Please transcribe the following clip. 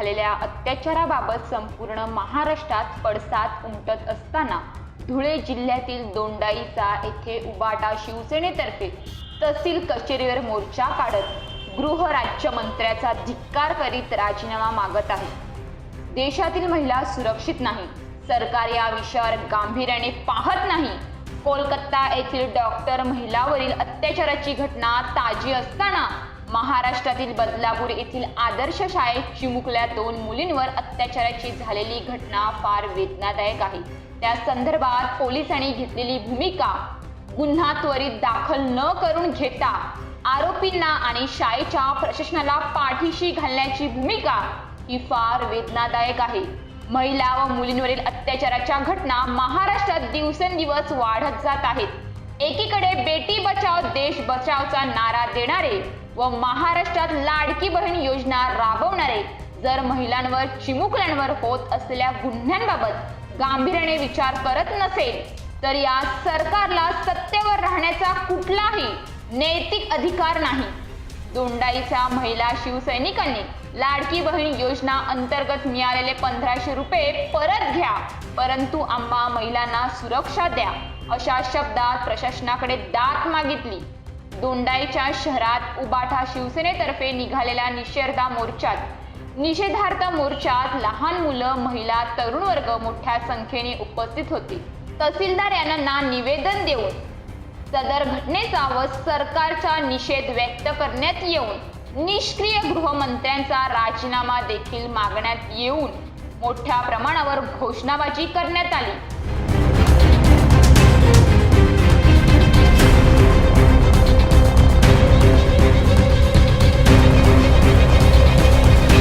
झालेल्या अत्याचाराबाबत संपूर्ण महाराष्ट्रात पडसाद उमटत असताना धुळे जिल्ह्यातील दोंडाईचा येथे उबाटा शिवसेनेतर्फे तहसील कचेरीवर मोर्चा काढत गृहराज्यमंत्र्याचा धिक्कार करीत राजीनामा मागत आहे। देशातील महिला सुरक्षित नाही, सरकार या विषयावर गांभीर्याने पाहत नाही। कोलकाता येथील डॉक्टर महिलावरील अत्याचाराची घटना ताजी असताना महाराष्ट्रातील बदलापूर येथील आदर्श शाळेत चिमुकल्या 2 मुलींवर अत्याचाराची झालेली घटना फार वेदनादायक आहे। त्या संदर्भात पोलिसांनी घेतलेली भूमिका, गुन्हा त्वरित दाखल न करून घेता आरोपींना आणि शाळेच्या प्रशासनाला पाठीशी घालण्याची भूमिका ही फार वेदनादायक आहे। महिला व मुलींवरील अत्याचाराच्या घटना महाराष्ट्रात दिवसेंदिवस वाढत जात आहेत। एकीकडे बेटी बचाव देश बचावचा नारा देणारे व महाराष्ट्रात लाडकी बहीण योजना राबवणारे जर महिलांवर चिमुकल्यांवर होत असलेल्या गुन्ह्यांबाबत गांभीर्याने विचार करत नसेल तर या सरकारला सत्तेवर राहण्याचा कुठलाही नैतिक अधिकार नाही। दोंडाईच्या महिला शिवसैनिकांनी लाडकी बहीण योजना अंतर्गत मिळालेले 1500 रुपये परत घ्या, परंतु आम्हा महिलांना सुरक्षा द्या अशा शब्दात प्रशासनाकडे दाद मागितली। दोंडाईच्या शहरात उबाटा शिवसेनेतर्फे निघालेल्या निषेधार्थ मोर्चात लहान मुलं, महिला, तरुण वर्ग मोठ्या संख्येने उपस्थित होते। तहसीलदार यांना निवेदन देऊन सदर घटनेचा व सरकारचा निषेध व्यक्त करण्यात येऊन निष्क्रिय गृहमंत्र्यांचा राजीनामा देखील मागण्यात येऊन मोठ्या प्रमाणावर घोषणाबाजी करण्यात आली।